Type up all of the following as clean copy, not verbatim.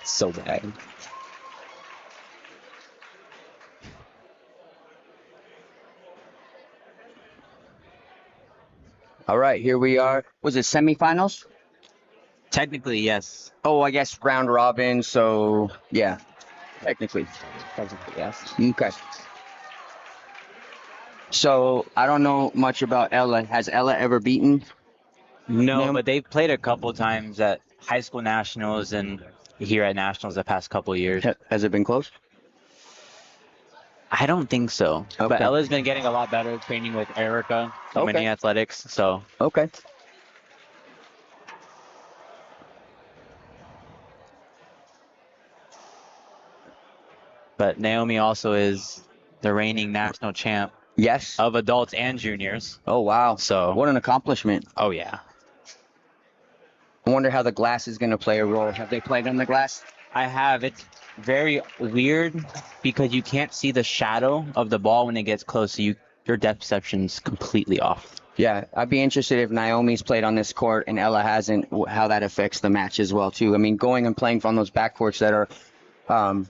So bad. All right, here we are. Was it semifinals? Technically, yes. Oh, I guess round robin. So yeah, technically. Technically, yes. Okay. So I don't know much about Ella. Has Ella ever beaten No, Naomi? but they've played a couple times at high school nationals and here at nationals the past couple years. Has it been close? I don't think so. But Okay. Ella's been getting a lot better training with Erica from Okay. Mini Athletics. So, Okay. but Naomi also is the reigning national champ Yes. of adults and juniors. Oh wow. So, What an accomplishment. oh yeah. I wonder how the glass is going to play a role. Have they played on the glass? I have. It's very weird because you can't see the shadow of the ball when it gets close. So your depth perception's completely off. Yeah, I'd be interested if Naomi's played on this court and Ella hasn't, how that affects the match as well too. I mean, going and playing from those backcourts that are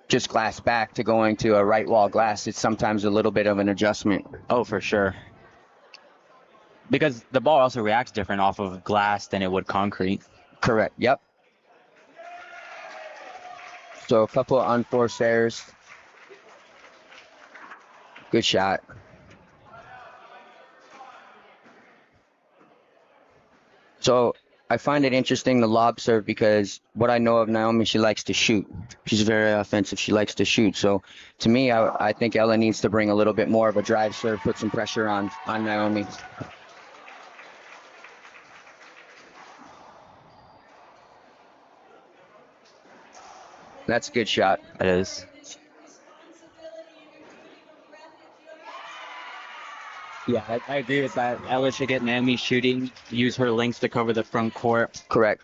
just glass back to going to a right wall glass, it's sometimes a little bit of an adjustment. Oh, for sure. Because the ball also reacts different off of glass than it would concrete. Correct. Yep. So a couple of unforced errors. Good shot. So I find it interesting the lob serve because what I know of Naomi, she likes to shoot. She's very offensive. She likes to shoot. So to me, I think Ella needs to bring a little bit more of a drive serve, put some pressure on Naomi. That's a good shot. It is. Yeah, I agree with that. Ella should get Naomi shooting, use her length to cover the front court, Correct.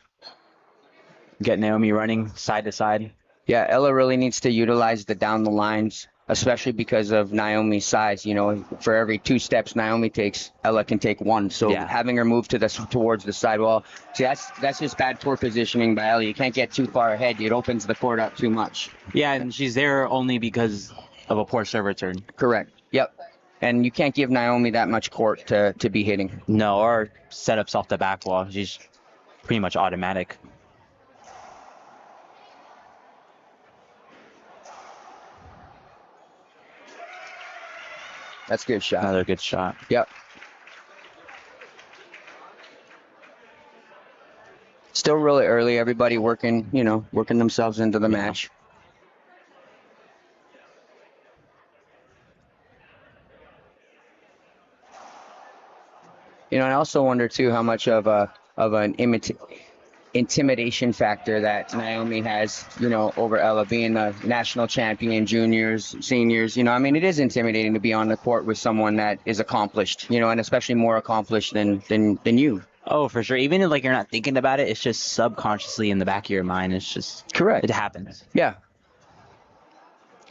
get Naomi running side to side. Yeah, Ella really needs to utilize the down the lines, especially because of Naomi's size. You know, for every 2 steps Naomi takes, Ella can take 1. So Yeah. having her move towards the sidewall, see, that's just bad court positioning by Ella. You can't get too far ahead. It opens the court up too much. Yeah, and she's there only because of a poor serve return. Correct. Yep. And you can't give Naomi that much court to be hitting. No, or setups off the back wall. She's pretty much automatic. That's a good shot. Another good shot. Yep. Still really early. Everybody working themselves into the match. You know, I also wonder too how much of an intimidation factor that Naomi has, you know, over Ella being the national champion, juniors, seniors. You know, I mean, it is intimidating to be on the court with someone that is accomplished, you know, and especially more accomplished than you. Oh, for sure. Even if like you're not thinking about it, it's just subconsciously in the back of your mind. It's just Correct. It happens. Yeah.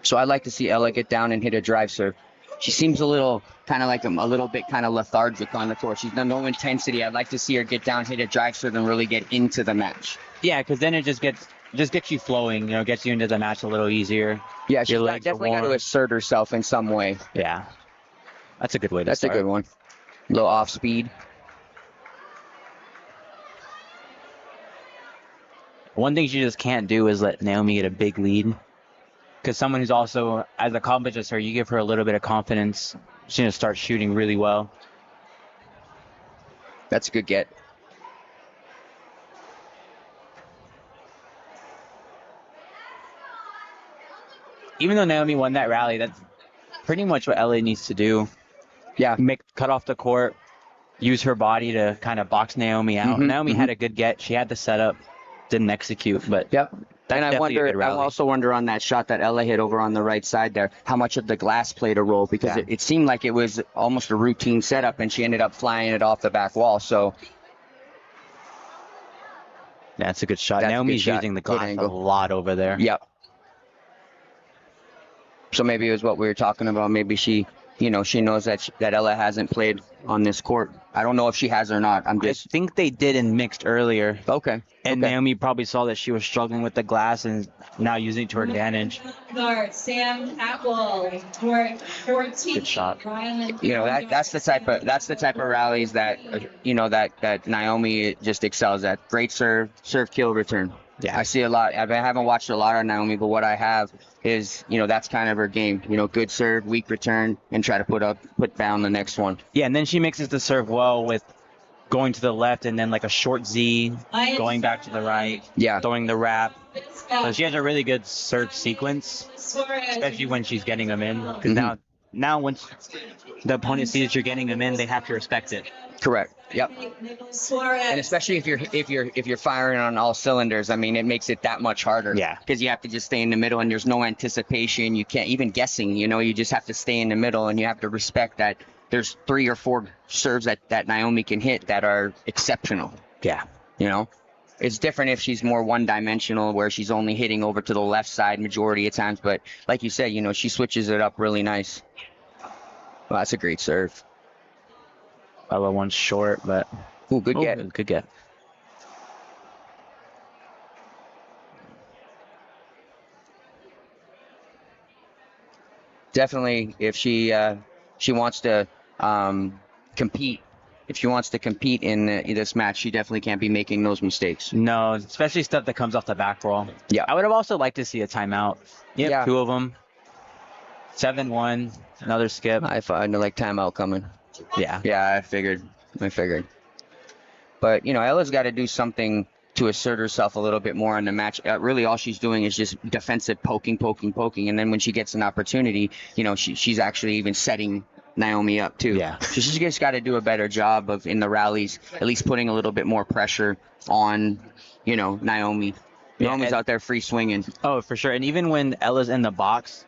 So I'd like to see Ella get down and hit a drive serve. She seems a little kind of like a little bit kind of lethargic on the court. She's done no intensity. I'd like to see her get down, hit a drive serve, and really get into the match. Yeah, because then it just gets you flowing. You know, gets you into the match a little easier. Yeah, she's Your legs are definitely got to warm. assert herself in some way. Yeah, that's a good way to That's start. a good one. A little off speed. One thing you just can't do is let Naomi get a big lead. Because someone who's also as accomplished as her, you give her a little bit of confidence, she's going to start shooting really well. That's a good get. Even though Naomi won that rally, that's pretty much what Ella needs to do. Yeah. Cut off the court, use her body to kind of box Naomi out. Naomi had a good get. She had the setup, didn't execute, but Yep. that's And I definitely a good rally. also wonder on that shot that Ella hit over on the right side there, how much of the glass played a role, because it seemed like it was almost a routine setup, and she ended up flying it off the back wall. So that's a good shot. That's a good Naomi's shot. using the Good glass a angle. lot over there. Yep. So maybe it was what we were talking about. Maybe she knows that Ella hasn't played on this court I don't know if she has or not. I'm I just think they did in mixed earlier. okay. And Okay. Naomi probably saw that she was struggling with the glass and now using it to her advantage. Guard Sam Apple, court 14. Good shot. You know, that's the type of rallies that that Naomi just excels at. Great serve kill return. Yeah. I see a lot. I haven't watched a lot of Naomi, but what I have is, that's kind of her game. Good serve, weak return, and try to put down the next one. Yeah, and then she mixes the serve well with going to the left and then like a short Z, going back to the right, Yeah. throwing the wrap. So she has a really good serve sequence, especially when she's getting them in. Because now once the opponent sees that you're getting them in, they have to respect it. Correct. Yep. And especially if you're firing on all cylinders, I mean, it makes it that much harder. Yeah. Because you have to just stay in the middle, and there's no anticipation. You can't even guessing. You just have to stay in the middle, and you have to respect that there's 3 or 4 serves that Naomi can hit that are exceptional. Yeah. It's different if she's more one-dimensional, where she's only hitting over to the left side majority of times. But like you said, she switches it up really nice. Well, that's a great serve. Ella one's short, but Ooh, good get. Good get. Definitely, if she wants to compete, in this match, she definitely can't be making those mistakes. No, especially stuff that comes off the back roll. Yeah. I would have also liked to see a timeout. Yep, Yeah. 2 of them. 7-1, another skip. I find like timeout coming. Yeah. Yeah, I figured. But Ella's got to do something to assert herself a little bit more in the match. Really, all she's doing is just defensive poking, and then when she gets an opportunity, she's actually even setting Naomi up too. Yeah. So she's just got to do a better job of in the rallies, at least putting a little bit more pressure on, Naomi. Yeah, Naomi's out there free swinging. Oh, for sure. And even when Ella's in the box,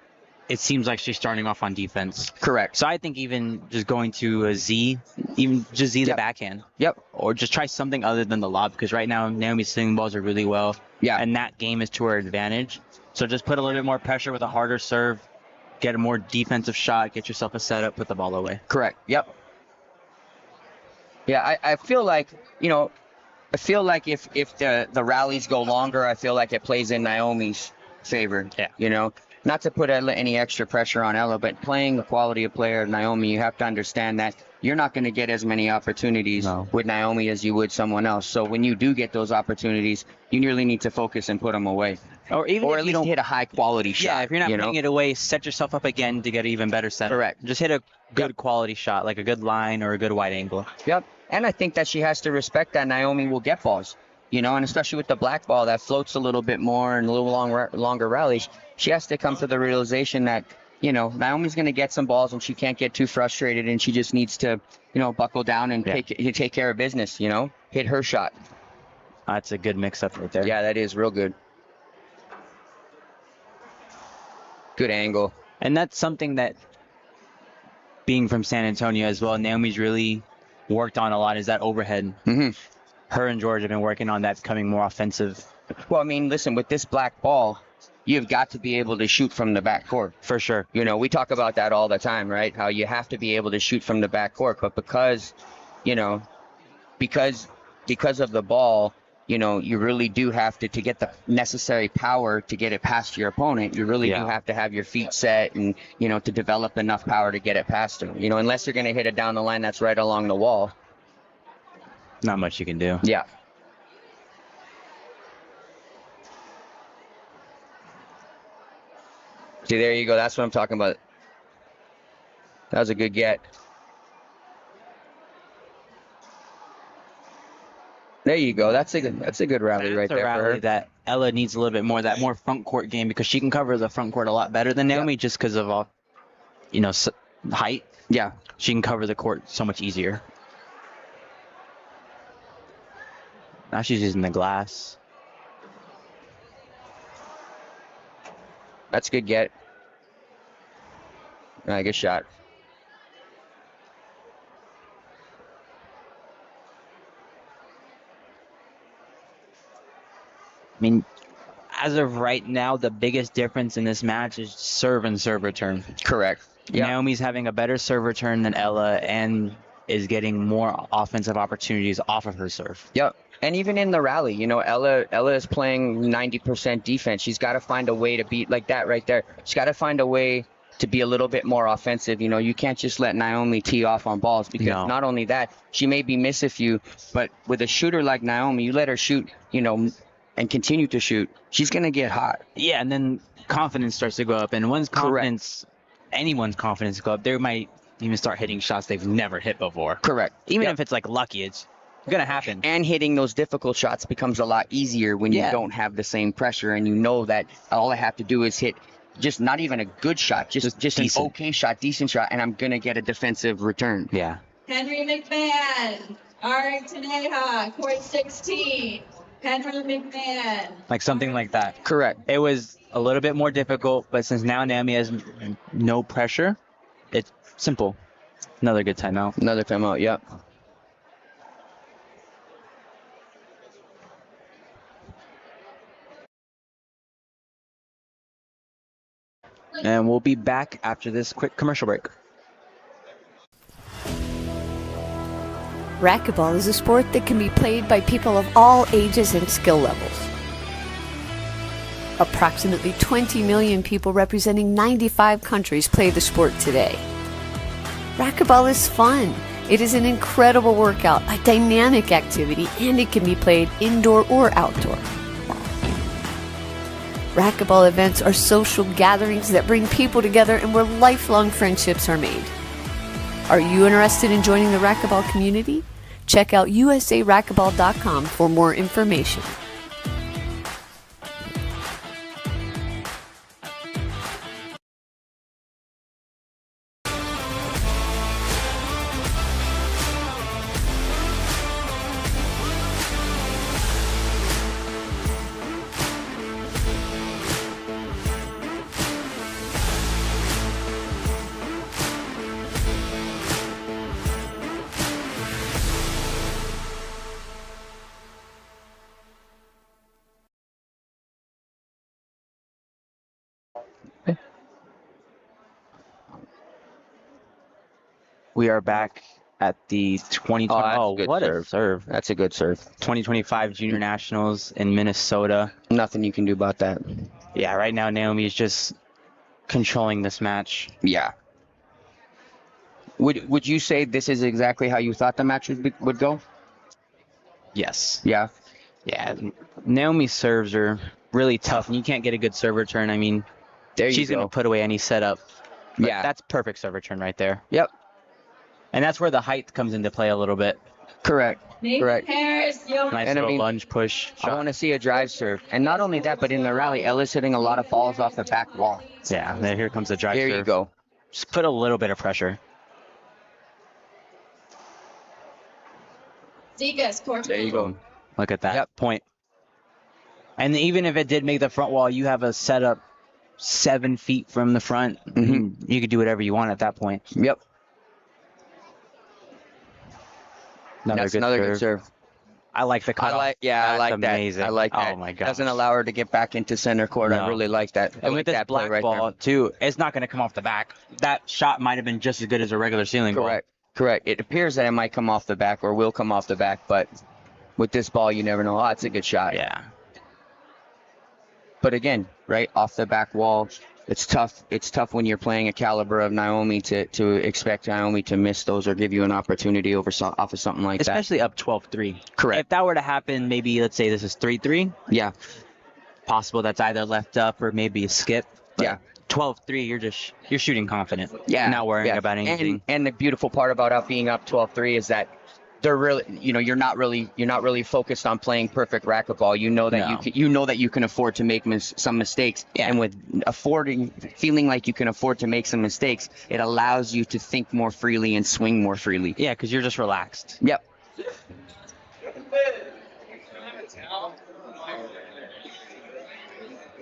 it seems like she's starting off on defense. Correct. So I think even just going to a Z, even just Z the backhand. Yep. Or just try something other than the lob, because right now Naomi's swinging balls are really well. Yeah. And that game is to her advantage. So just put a little bit more pressure with a harder serve, get a more defensive shot, get yourself a setup, put the ball away. Correct. Yep. Yeah, I feel like, if the rallies go longer, I feel like it plays in Naomi's favor. Yeah. Not to put any extra pressure on Ella, but playing the quality of player Naomi, you have to understand that you're not going to get as many opportunities with Naomi as you would someone else. So when you do get those opportunities, you really need to focus and put them away. Or even or if at you least don't hit a high quality shot. Yeah, if you're not putting it away, set yourself up again to get an even better setup. Correct. Just hit a good quality shot, like a good line or a good wide angle. Yep. And I think that she has to respect that Naomi will get balls. And especially with the black ball that floats a little bit more and a little longer rallies, she has to come to the realization that, Naomi's going to get some balls and she can't get too frustrated, and she just needs to, buckle down and take care of business, hit her shot. That's a good mix-up right there. Yeah, that is real good. Good angle. And that's something that, being from San Antonio as well, Naomi's really worked on a lot, is that overhead. Mm-hmm. Her and George have been working on that, becoming more offensive. Well, I mean, listen, with this black ball, you've got to be able to shoot from the back court. For sure. We talk about that all the time, right? How you have to be able to shoot from the back court. But because of the ball, you really do have to get the necessary power to get it past your opponent. You really do have to have your feet set and, to develop enough power to get it past them. Unless you're going to hit it down the line that's right along the wall. Not much you can do. Yeah. See, there you go. That's what I'm talking about. That was a good get. There you go. That's a good rally right there for her. That Ella needs a little bit more, that more front court game, because she can cover the front court a lot better than Naomi, just because of all, height. Yeah. She can cover the court so much easier. Now she's using the glass. That's a good get. Good shot. I mean, as of right now, the biggest difference in this match is serve and serve return. Correct. Yep. Naomi's having a better serve return than Ella, and is getting more offensive opportunities off of her serve. Yep. And even in the rally, you know, Ella is playing 90% defense. She's got to find a way to beat like that right there. She's got to find a way to be a little bit more offensive. You know, you can't just let Naomi tee off on balls, because not only that, she may miss a few, but with a shooter like Naomi, you let her shoot, you know, and continue to shoot, she's going to get hot. Yeah, and then confidence starts to go up. And once anyone's confidence go up, they might even start hitting shots they've never hit before. Correct. Even if it's like lucky, it's going to happen. And hitting those difficult shots becomes a lot easier when you don't have the same pressure, and you know that all I have to do is hit just not even a good shot, just an okay shot, decent shot, and I'm going to get a defensive return. Yeah. Henry McMahon, Arteneja, court 16. Henry McMahon. Like something like that. Correct. It was a little bit more difficult, but since now Naomi has no pressure, it's simple. Another good timeout. Another timeout, yep. And we'll be back after this quick commercial break. Racquetball is a sport that can be played by people of all ages and skill levels. Approximately 20 million people representing 95 countries play the sport today. Racquetball is fun. It is an incredible workout, a dynamic activity, and it can be played indoor or outdoor. Racquetball events are social gatherings that bring people together and where lifelong friendships are made. Are you interested in joining the racquetball community? Check out usaracquetball.com for more information. We are back at the 2020. What a serve. That's a good serve. 2025 Junior Nationals in Minnesota. Nothing you can do about that. Yeah, right now Naomi is just controlling this match. Yeah. Would you say this is exactly how you thought the match would go? Yes. Yeah. Yeah. Naomi's serves are really tough, and you can't get a good serve return. I mean, she's going to put away any setup. Yeah. That's perfect serve return right there. Yep. And that's where the height comes into play a little bit. Correct. Harris, Nice little lunge push shot. I want to see a drive serve. And not only that, but in the rally, Ella's hitting a lot of balls off the back wall. Yeah, here comes the drive serve. There you go. Just put a little bit of pressure. There you go. Look at that point. And even if it did make the front wall, you have a setup 7 feet from the front. Mm-hmm. You could do whatever you want at that point. Yep. Another good serve. I like the cutoff. I like that. Amazing. I like that. Oh my god. Doesn't allow her to get back into center court. No. I really like that. And with this black ball too, it's not going to come off the back. That shot might have been just as good as a regular ceiling ball. Correct. It appears that it might come off the back or will come off the back, but with this ball, you never know. Oh, it's a good shot. Yeah. But again, right off the back wall, it's tough. It's tough when you're playing a caliber of Naomi to expect Naomi to miss those or give you an opportunity off of something like that. Especially up 12-3. Correct. If that were to happen, maybe let's say this is 3-3. Yeah. Possible that's either left up or maybe a skip. Yeah. 12-3, you're shooting confident. Yeah. Not worrying about anything. And the beautiful part about being up 12-3 is that they're really, you're not really focused on playing perfect racquetball. You know that you can afford to make some mistakes. Yeah. And with feeling like you can afford to make some mistakes, it allows you to think more freely and swing more freely. Yeah, because you're just relaxed. Yep.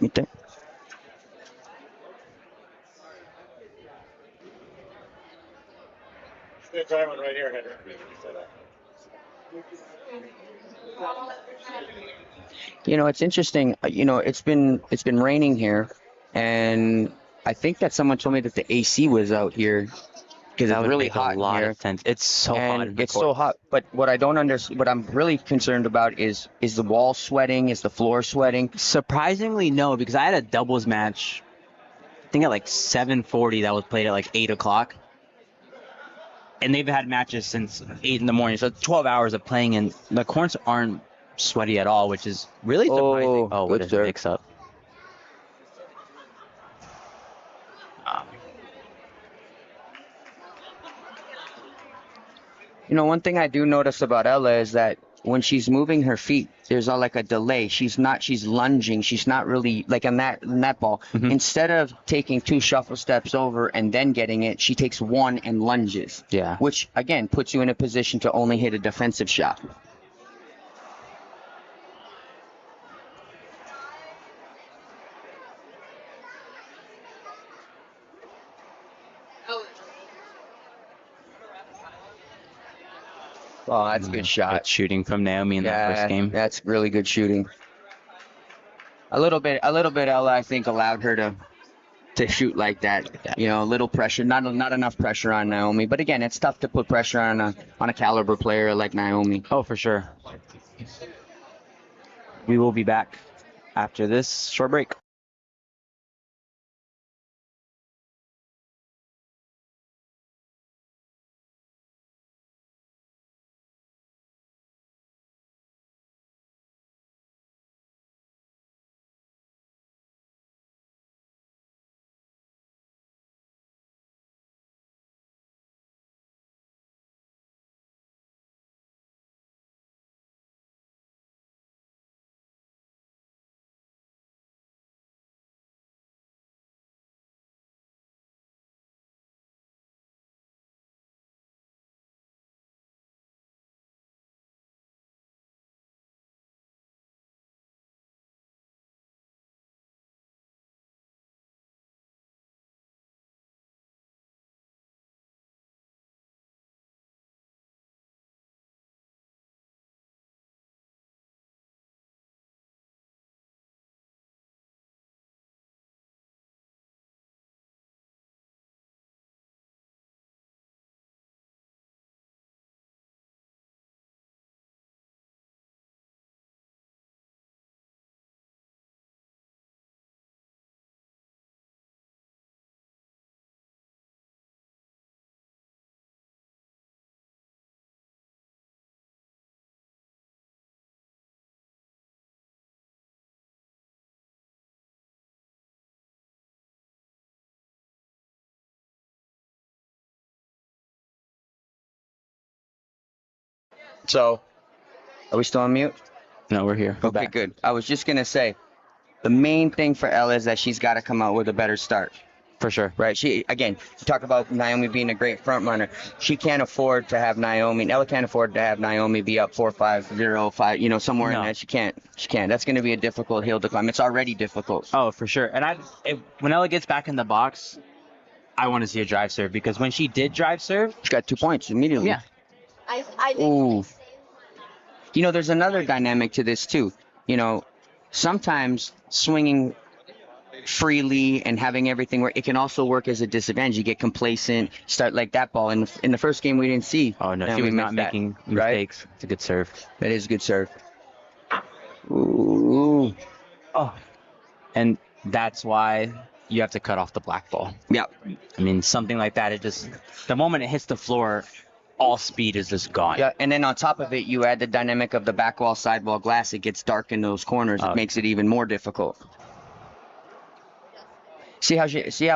Right there. Try one right here, Henry. It's interesting. It's been raining here, and I think that someone told me that the AC was out here because That it's would really make hot a lot in here. of sense. It's so hot in And the it's so court. hot. But what I don't understand, what I'm really concerned about is the wall sweating? Is the floor sweating? Surprisingly, no, because I had a doubles match, I think at like 7:40 that was played at like 8 o'clock. And they've had matches since 8 in the morning. So 12 hours of playing, and the courts aren't sweaty at all, which is really surprising. Oh, what good a serve. mix up. You know, one thing I do notice about Ella is that when she's moving her feet, there's like a delay. She's lunging. She's not really like in that ball. Mhm. Instead of taking 2 shuffle steps over and then getting it, she takes 1 and lunges. Yeah. Which again puts you in a position to only hit a defensive shot. Oh, that's a good shot. Good shooting from Naomi in that first game. That's really good shooting. A little bit, Ella, I think, allowed her to shoot like that. Yeah. You know, a little pressure, not enough pressure on Naomi. But again, it's tough to put pressure on a caliber player like Naomi. Oh, for sure. We will be back after this short break. So, are we still on mute? No, we're here. We're Okay, back. good. I was just gonna say, the main thing for Ella is that she's got to come out with a better start. For sure. Right. She again, you talk about Naomi being a great front runner. She can't afford to have Naomi. Ella can't afford to have Naomi be up 4-5, 0-5. You know, somewhere No. in that. She can't. That's going to be a difficult hill to climb. It's already difficult. Oh, for sure. And when Ella gets back in the box, I want to see a drive serve, because when she did drive serve, She got 2 points immediately. yeah. Ooh. You know, there's another dynamic to this too. You know, sometimes swinging freely and having everything work, it can also work as a disadvantage. You get complacent, start like that ball. In the first game, we didn't see. Oh, no, she Naomi was not miss that, making right? mistakes. It's a good serve. That is a good serve. Ooh. Oh. And that's why you have to cut off the black ball. Yeah. I mean, something like that, the moment it hits the floor, all speed is just gone. Yeah, and then on top of it, you add the dynamic of the back wall, sidewall glass. It gets dark in those corners. It makes it even more difficult. See how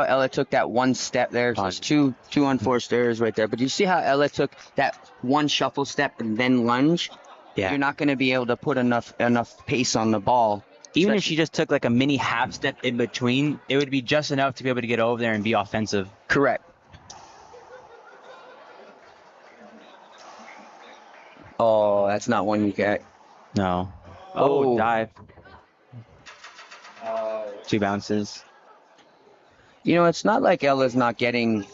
Ella took that one step there? So it's two unforced errors right there. But you see how Ella took that one shuffle step and then lunge? Yeah. You're not going to be able to put enough pace on the ball. Even if she just took like a mini half step in between, it would be just enough to be able to get over there and be offensive. Correct. Oh, that's not one you get. No. Oh. Dive. 2 bounces. You know, it's not like Ella's not getting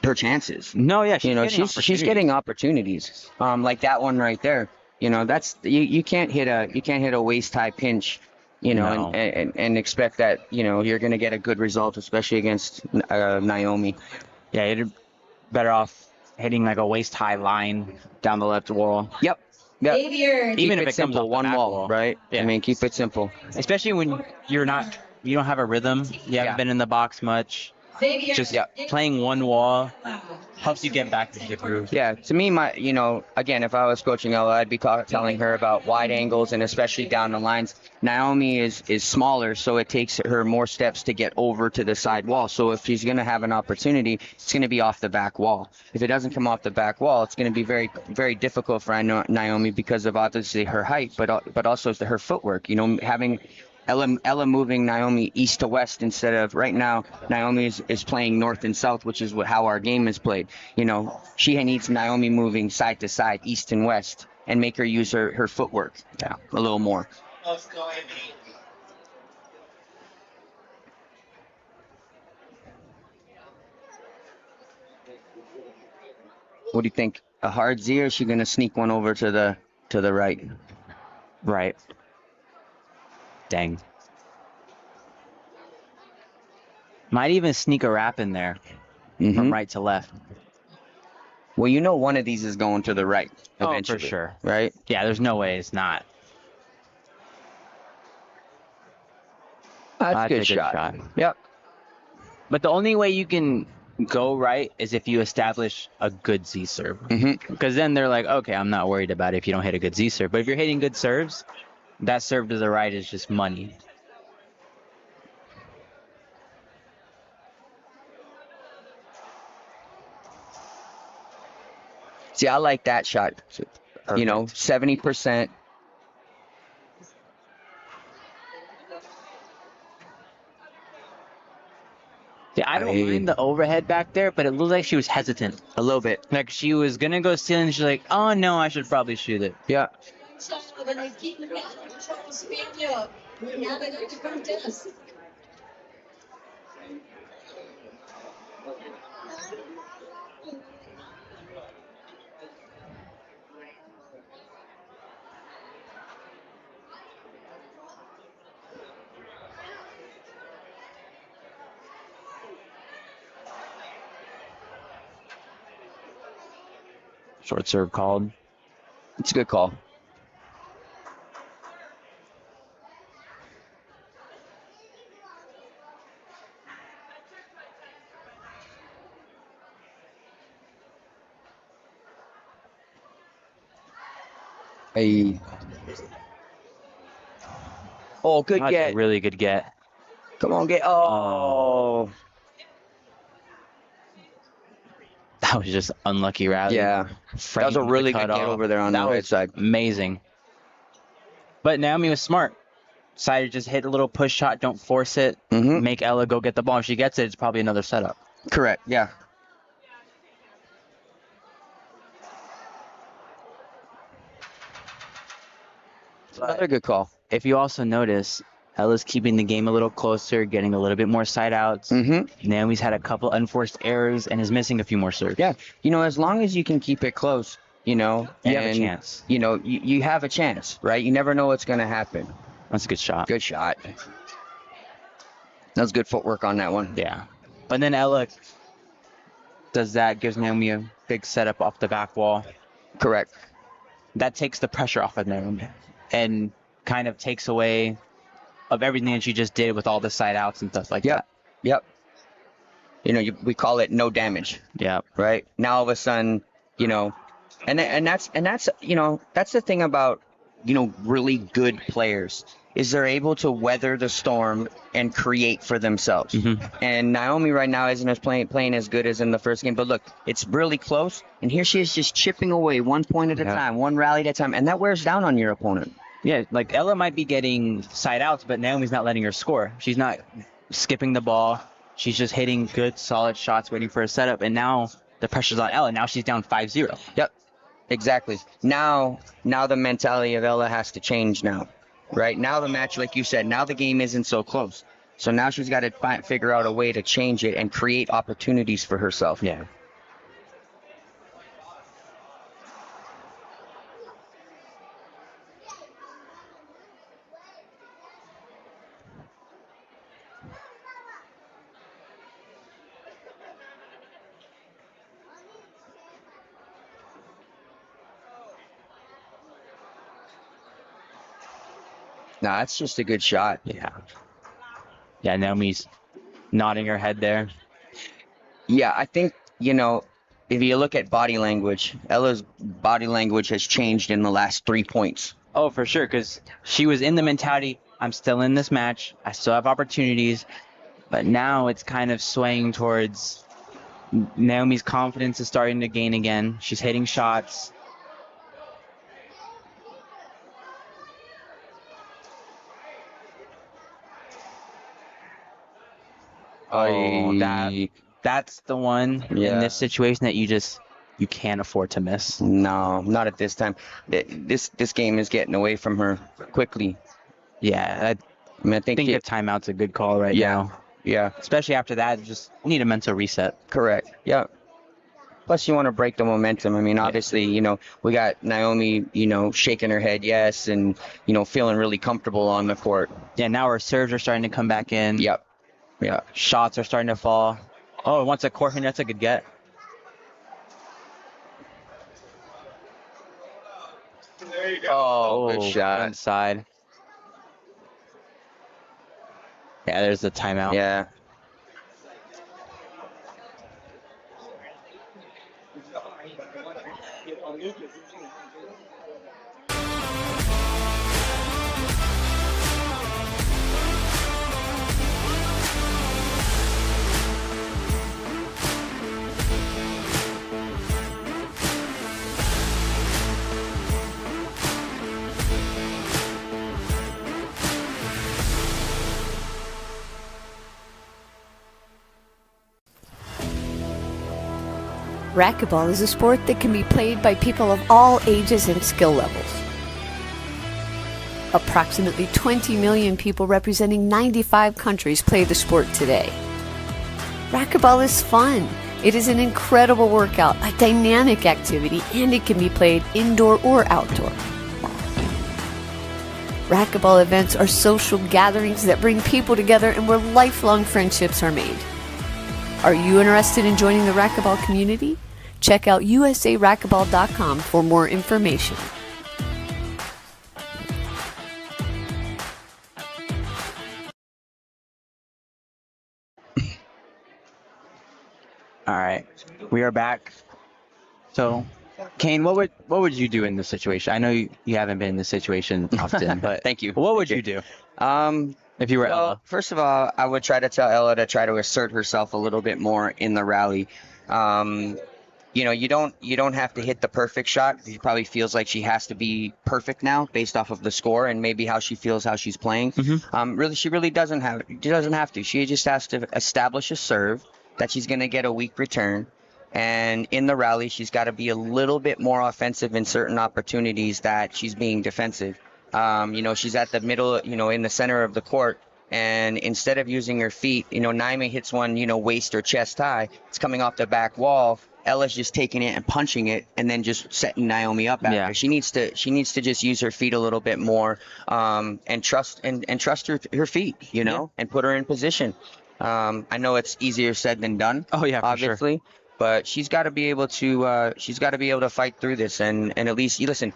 her chances. No, yeah, She's getting opportunities. Like that one right there. You know, that's you can't hit a waist high pinch, you know, No. and expect that, you know, you're gonna get a good result, especially against Naomi. Yeah, better off hitting like a waist-high line down the left wall. Yep. Yep. Xavier. Even Keep if it it comes simple, off the one back wall, right? Yeah. I mean, keep it simple. Especially when you don't have a rhythm. You haven't Yeah. been in the box much. Xavier. Just Yeah. playing one wall helps you get back into the groove. Yeah, to me, again, if I was coaching Ella, I'd be telling her about wide angles and especially down the lines. Naomi is smaller, so it takes her more steps to get over to the side wall. So if she's going to have an opportunity, it's going to be off the back wall. If it doesn't come off the back wall, it's going to be very, very difficult for Naomi because of obviously her height, but also her footwork. Having Ella moving Naomi east to west instead of right now. Naomi is playing north and south, which is how our game is played. She needs Naomi moving side to side, east and west, and make her use her footwork a little more. What do you think? A hard Z, or is she going to sneak one over to the right? Right. Dang. Might even sneak a wrap in there from right to left. Well, one of these is going to the right eventually. Oh, for sure. Right? Yeah, there's no way it's not. That's a good good shot. Yep. But the only way you can go right is if you establish a good Z serve. Because then they're like, okay, I'm not worried about it if you don't hit a good Z serve. But if you're hitting good serves, that serve to the right is just money. See, I like that shot. Perfect. 70%. Yeah, I don't mind the overhead back there, but it looked like she was hesitant. A little bit. Like she was going to go steal, and she's like, oh, no, I should probably shoot it. Yeah. Short serve called. It's a good call. Hey. Oh, good That's get. a really good get. Come on, get. Oh. That was just unlucky rally. Yeah. That was a really good get over there on the right side. Amazing. But Naomi was smart. Decided to just hit a little push shot, don't force it, make Ella go get the ball. If she gets it, it's probably another setup. Correct, yeah. Another good call. If you also notice, Ella's keeping the game a little closer, getting a little bit more side outs. Naomi's had a couple unforced errors and is missing a few more serves. Yeah, as long as you can keep it close, you have a chance. You have a chance, right? You never know what's going to happen. That's a good shot. Good shot. That was good footwork on that one. Yeah. But then Ella does that, gives Naomi a big setup off the back wall. Correct. That takes the pressure off of Naomi and kind of takes away of everything that you just did with all the side outs and stuff like that. Yep. We call it no damage. Yeah. Right? Now all of a sudden, and that's that's the thing about really good players is they're able to weather the storm and create for themselves. And Naomi right now isn't as playing as good as in the first game, but look, it's really close, and here she is just chipping away 1 point at a time, one rally at a time, and that wears down on your opponent. Yeah, like Ella might be getting side outs, but Naomi's not letting her score. She's not skipping the ball. She's just hitting good, solid shots, waiting for a setup, and now the pressure's on Ella. Now she's down 5-0. Yep, exactly. Now the mentality of Ella has to change now. Right now the match, like you said, now the game isn't so close. So now she's got to figure out a way to change it and create opportunities for herself. Yeah. No, that's just a good shot. Yeah. Yeah, Naomi's nodding her head there. Yeah, I think, if you look at body language, Ella's body language has changed in the last 3 points. Oh, for sure, because she was in the mentality, I'm still in this match. I still have opportunities. But now it's kind of swaying towards Naomi's confidence is starting to gain again. She's hitting shots. Oh, that's the one in this situation that you can't afford to miss. No, not at this time. This game is getting away from her quickly. Yeah, I think a timeout's a good call right now. Yeah, especially after that, just need a mental reset. Correct. Yeah. Plus, you want to break the momentum. I mean, obviously, we got Naomi, shaking her head yes, and, feeling really comfortable on the court. Yeah, now her serves are starting to come back in. Yep. Yeah. Shots are starting to fall. Oh, once a court, that's a good get. There you go. Oh, good shot. Inside. Yeah, there's the timeout. Yeah. Racquetball is a sport that can be played by people of all ages and skill levels. Approximately 20 million people representing 95 countries play the sport today. Racquetball is fun. It is an incredible workout, a dynamic activity, and it can be played indoor or outdoor. Racquetball events are social gatherings that bring people together and where lifelong friendships are made. Are you interested in joining the racquetball community? Check out usaracquetball.com for more information. All right, we are back. So, Kane, what would you do in this situation? I know you haven't been in this situation often, but Thank you. What would you do? If you were Ella? First of all, I would try to tell Ella to try to assert herself a little bit more in the rally. You don't have to hit the perfect shot. She probably feels like she has to be perfect now based off of the score and maybe how she feels, how she's playing. Mm-hmm. She really doesn't have to. She just has to establish a serve that she's going to get a weak return. And in the rally, she's got to be a little bit more offensive in certain opportunities that she's being defensive. She's at the middle, in the center of the court. And instead of using her feet, Naomi hits one, waist or chest high. It's coming off the back wall. Ella's just taking it and punching it and then just setting Naomi up after. She needs to just use her feet a little bit more, and trust her feet, and put her in position. I know it's easier said than done. Oh yeah, obviously. Sure. But she's got to be able to fight through this and at least listen.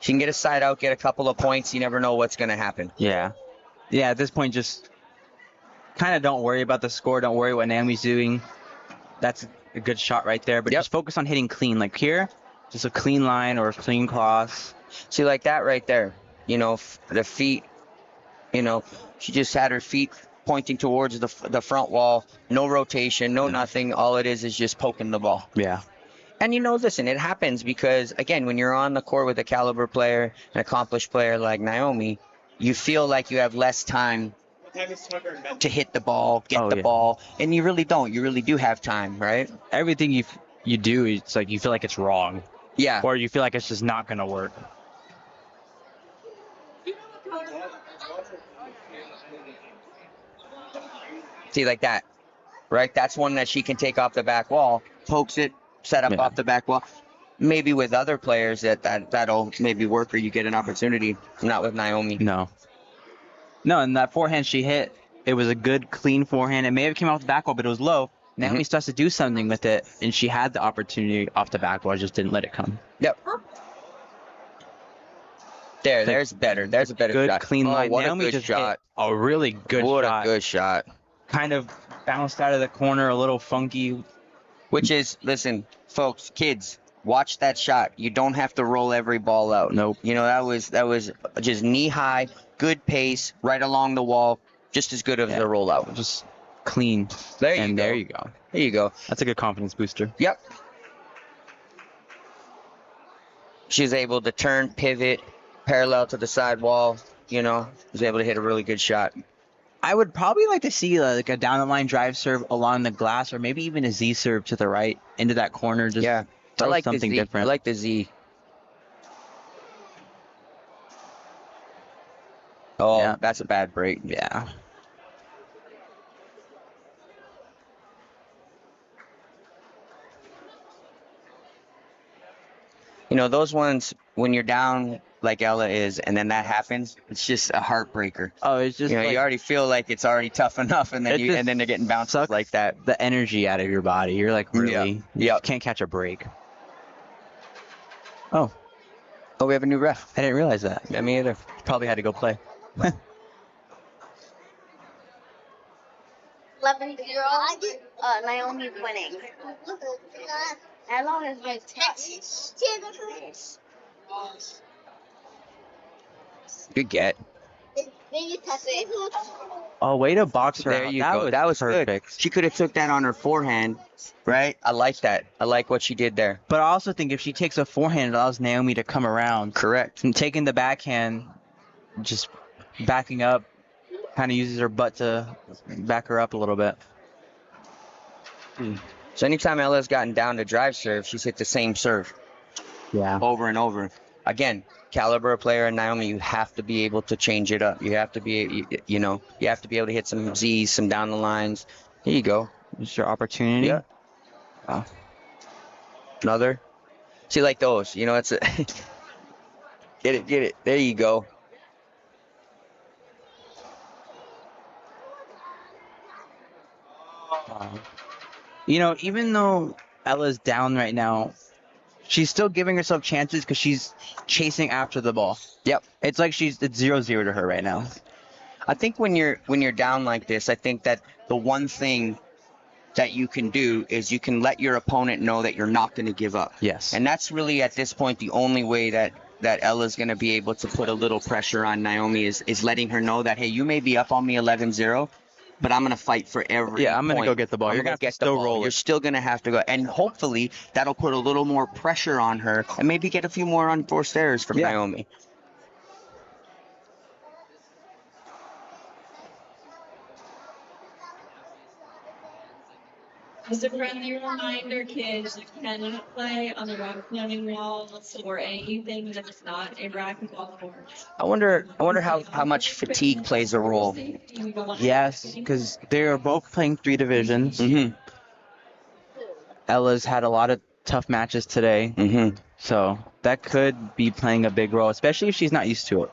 She can get a side out, get a couple of points. You never know what's going to happen. Yeah. At this point, just kind of don't worry about the score. Don't worry what Naomi's doing. That's a good shot right there. But just focus on hitting clean. Like here, just a clean line or a clean cross. See, like that right there. The feet. She just had her feet pointing towards the front wall. No rotation, no nothing. All it is just poking the ball. Yeah. And listen, it happens because, again, when you're on the court with a caliber player, an accomplished player like Naomi, you feel like you have less time to hit the ball, get the ball, and you really don't. You really do have time, right? Everything you do, it's like you feel like it's wrong. Yeah. Or you feel like it's just not going to work. See, like that, right? That's one that she can take off the back wall, pokes it, set up off the back wall. Maybe with other players that'll maybe work or you get an opportunity. Not with Naomi. No, and that forehand she hit, it was a good, clean forehand. It may have came off the back wall, but it was low. Naomi starts to do something with it, and she had the opportunity off the back wall, just didn't let it come. Yep. There's better. There's a better Good, shot. clean Oh, line. what Naomi a good just shot. hit a really good What shot. a good shot. Kind of bounced out of the corner, a little funky. Which is, listen, folks, kids, watch that shot. You don't have to roll every ball out. Nope. You know, that was just knee high, good pace, right along the wall, just as good as a rollout. Just clean. There you and go. there you go. There you go. That's a good confidence booster. Yep. She's able to turn, pivot, parallel to the side wall. You know, was able to hit a really good shot. I would probably like to see like a down the line drive serve along the glass, or maybe even a Z serve to the right into that corner. Just Yeah, throw I like something the Z. different. I like the Z. Oh, Yeah. that's a bad break. Yeah. You know, those ones, when you're down like Ella is, and then that happens, it's just a heartbreaker. Oh, it's just You know, like, you already feel like it's already tough enough, and then It just they're getting bounced sucks like that. the energy out of your body. You're like, really? Yeah. You Yep. can't catch a break. Oh, Oh, we have a new ref. I didn't realize that. Yeah, me either. Probably had to go play. 11-0, Naomi's winning. Ella has been touched. Good get. Oh, way to box her There out. you go. That was perfect. good. She could have took that on her forehand, right? I like that. I like what she did there. But I also think if she takes a forehand, it allows Naomi to come around. Correct. And taking the backhand, just backing up, kind of uses her butt to back her up a little bit. So anytime Ella's gotten down to drive serve, she's hit the same serve Yeah. over and over. Again, caliber player and Naomi, you have to be able to change it up. You have to be, you have to be able to hit some Z's, some down the lines. Here you go. It's your opportunity. Yeah. Wow. Another. See, like those, it's a get it. There you go. Even though Ella's down right now, she's still giving herself chances because she's chasing after the ball. Yep. It's like it's 0-0 to her right now. I think when you're down like this, I think that the one thing that you can do is you can let your opponent know that you're not going to give up. Yes. And that's really at this point the only way that Ella's going to be able to put a little pressure on Naomi is letting her know that, hey, you may be up on me 11-0, but I'm going to fight for every I'm going to go get the ball. I'm You're gonna going to get the still ball. roll You're it. still going to have to go. And hopefully that'll put a little more pressure on her and maybe get a few more unforced errors from Naomi. Just a friendly reminder, kids, you cannot play on the rock climbing walls or anything that's not a racquetball court. I wonder how much fatigue plays a role. Yes, because they are both playing 3 divisions. Mm-hmm. Ella's had a lot of tough matches today. Mm-hmm. So that could be playing a big role, especially if she's not used to it.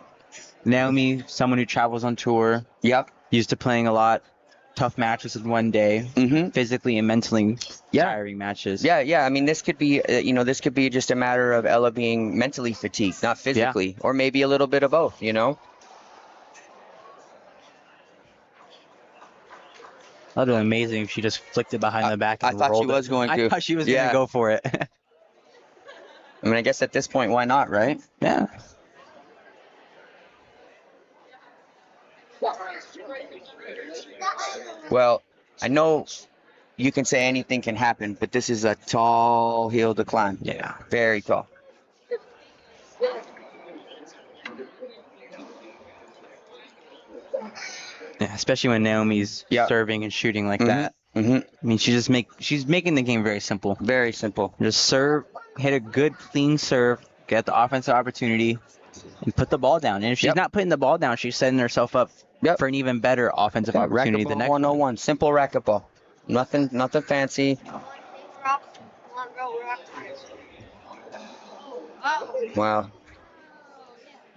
Naomi, someone who travels on tour, Yep. used to playing a lot tough matches in one day, Mm-hmm. physically and mentally tiring matches. Yeah. I mean, this could be, this could be just a matter of Ella being mentally fatigued, not physically, or maybe a little bit of both. That'd have been amazing if she just flicked it behind the back. And I thought she rolled was it. going I to. thought she was Yeah. going to go for it. I mean, I guess at this point, why not, right? Yeah. Well, I know you can say anything can happen, but this is a tall hill to climb. Yeah. Very tall. Yeah, especially when Naomi's Yeah. serving and shooting like Mhm. that. Mm-hmm. I mean, she's making the game very simple. Very simple. Just serve, hit a good clean serve, get the offensive opportunity, and put the ball down. And if she's Yep. not putting the ball down, she's setting herself up Yep. for an even better offensive opportunity the Racquetball next 101. Simple racquetball. Nothing fancy. Wow.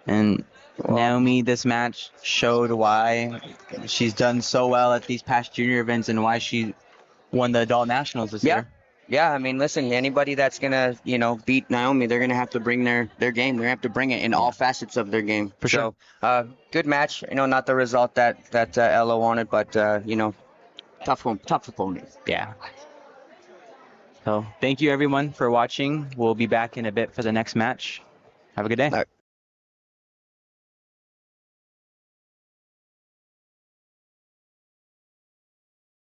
And Naomi, this match showed why she's done so well at these past junior events and why she won the adult nationals this year. Yeah, I mean, listen, anybody that's gonna, beat Naomi, they're gonna have to bring their game. They're gonna have to bring it in all facets of their game. For sure. So, good match. Not the result that Ella wanted, but tough opponent. Yeah. So thank you everyone for watching. We'll be back in a bit for the next match. Have a good day. All right.